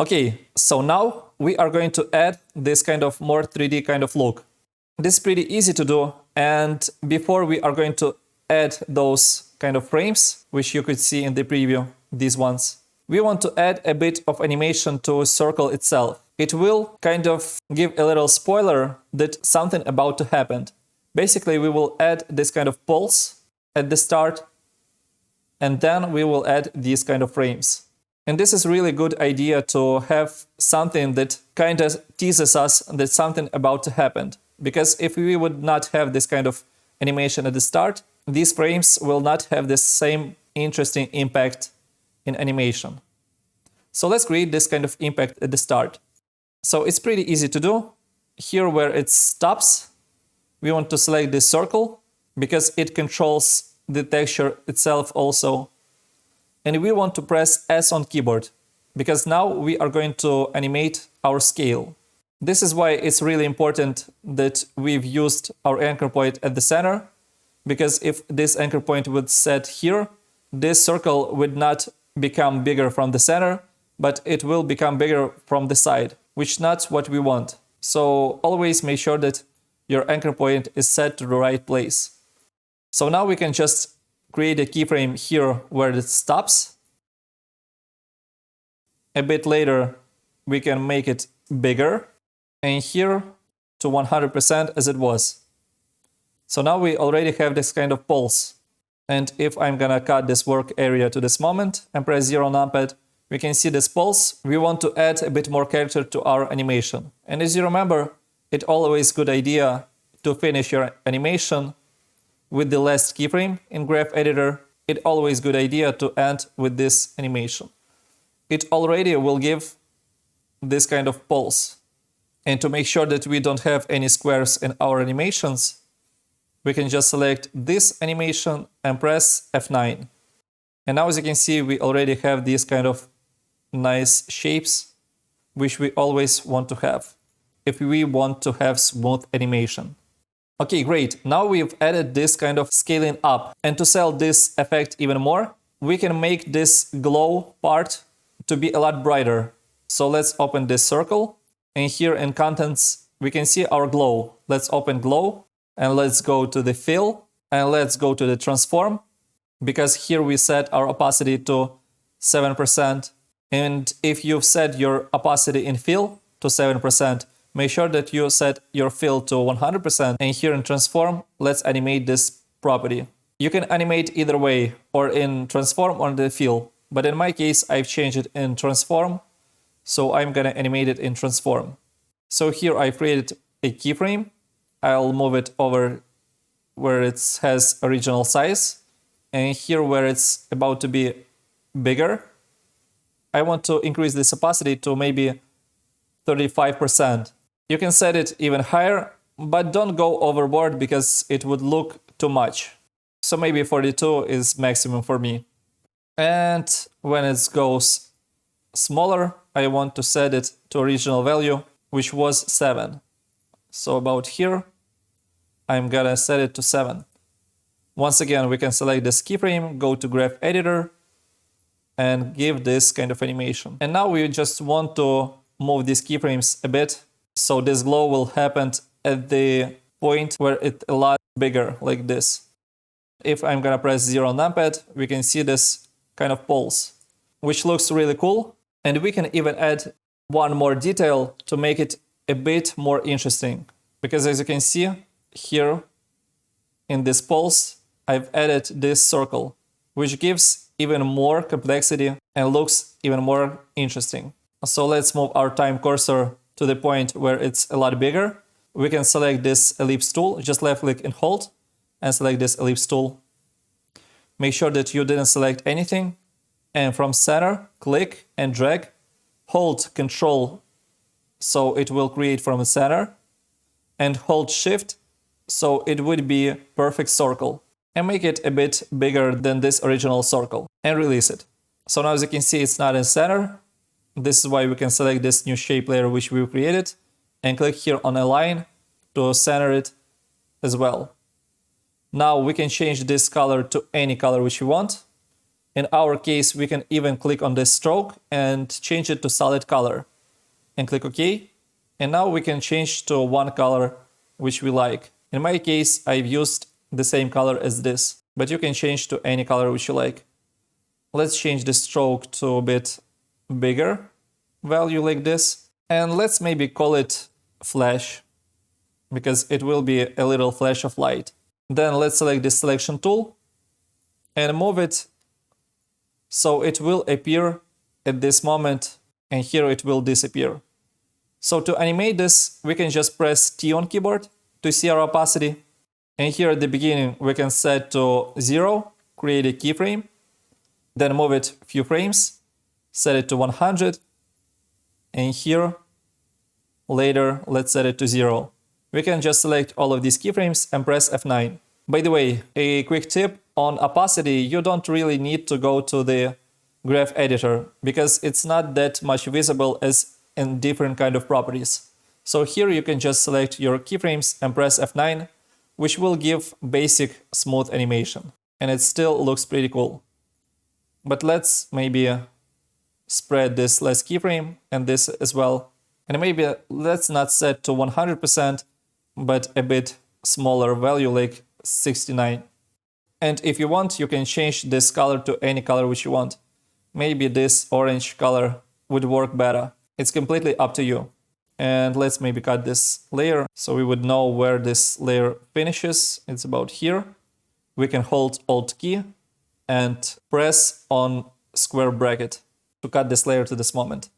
Okay, so now we are going to add this kind of more 3D kind of look. This is pretty easy to do, and before we are going to add those kind of frames, which you could see in the preview, these ones, we want to add a bit of animation to circle itself. It will kind of give a little spoiler that something about to happen. Basically, we will add this kind of pulse at the start, and then we will add these kind of frames. And this is really good idea to have something that kind of teases us that something about to happen. Because if we would not have this kind of animation at the start, these frames will not have the same interesting impact in animation. So let's create this kind of impact at the start. So it's pretty easy to do. Here where it stops, we want to select this circle because it controls the texture itself also. And we want to press S on keyboard because now we are going to animate our scale. This is why it's really important that we've used our anchor point at the center, because if this anchor point would set here, this circle would not become bigger from the center, but it will become bigger from the side, which is not what we want. So always make sure that your anchor point is set to the right place. So now we can just create a keyframe here where it stops. A bit later, we can make it bigger, and here to 100% as it was. So now we already have this kind of pulse. And if I'm gonna cut this work area to this moment and press 0 on numpad, we can see this pulse. We want to add a bit more character to our animation. And as you remember, it's always a good idea to finish your animation with the last keyframe in graph editor. It's always a good idea to end with this animation. It already will give this kind of pulse. And to make sure that we don't have any squares in our animations, we can just select this animation and press F9. And now as you can see, we already have these kind of nice shapes, which we always want to have if we want to have smooth animation. Okay, great. Now we've added this kind of scaling up. And to sell this effect even more, we can make this glow part to be a lot brighter. So let's open this circle. And here in contents, we can see our glow. Let's open glow and let's go to the fill and let's go to the transform, because here we set our opacity to 7%. And if you've set your opacity in fill to 7%, make sure that you set your fill to 100%. And here in transform, let's animate this property. You can animate either way, or in transform or in the fill. But in my case, I've changed it in transform. So I'm gonna animate it in transform. So here I've created a keyframe. I'll move it over where it has original size. And here where it's about to be bigger, I want to increase this opacity to maybe 35%. You can set it even higher, but don't go overboard because it would look too much. So maybe 42 is maximum for me. And when it goes smaller, I want to set it to original value, which was 7. So about here, I'm gonna set it to 7. Once again, we can select this keyframe, go to graph editor, and give this kind of animation. And now we just want to move these keyframes a bit, so this glow will happen at the point where it's a lot bigger, like this. If I'm gonna press 0 on numpad, we can see this kind of pulse, which looks really cool. And we can even add one more detail to make it a bit more interesting. Because as you can see here in this pulse, I've added this circle, which gives even more complexity and looks even more interesting. So let's move our time cursor to the point where it's a lot bigger. We can select this ellipse tool, just left click and hold, and select this ellipse tool. Make sure that you didn't select anything. And from center, click and drag, hold Control so it will create from the center, and hold Shift so it would be a perfect circle. And make it a bit bigger than this original circle and release it. So now as you can see, it's not in center. This is why we can select this new shape layer which we created and click here on Align to center it as well. Now we can change this color to any color which we want. In our case, we can even click on this stroke and change it to solid color and click OK. And now we can change to one color which we like. In my case, I've used the same color as this, but you can change to any color which you like. Let's change the stroke to a bit bigger value like this. And let's maybe call it flash, because it will be a little flash of light. Then let's select this selection tool and move it so it will appear at this moment, and here it will disappear. So to animate this, we can just press T on keyboard to see our opacity. And here at the beginning, we can set to 0, create a keyframe, then move it a few frames, set it to 100, and here later, let's set it to 0. We can just select all of these keyframes and press F9. By the way, a quick tip on opacity, you don't really need to go to the graph editor because it's not that much visible as in different kind of properties. So here you can just select your keyframes and press F9, which will give basic smooth animation. And it still looks pretty cool. But let's maybe spread this last keyframe and this as well. And maybe let's not set to 100%, but a bit smaller value like 69. And if you want, you can change this color to any color which you want. Maybe this orange color would work better. It's completely up to you. And let's maybe cut this layer so we would know where this layer finishes. It's about here. We can hold Alt key and press on square bracket to cut this layer to this moment.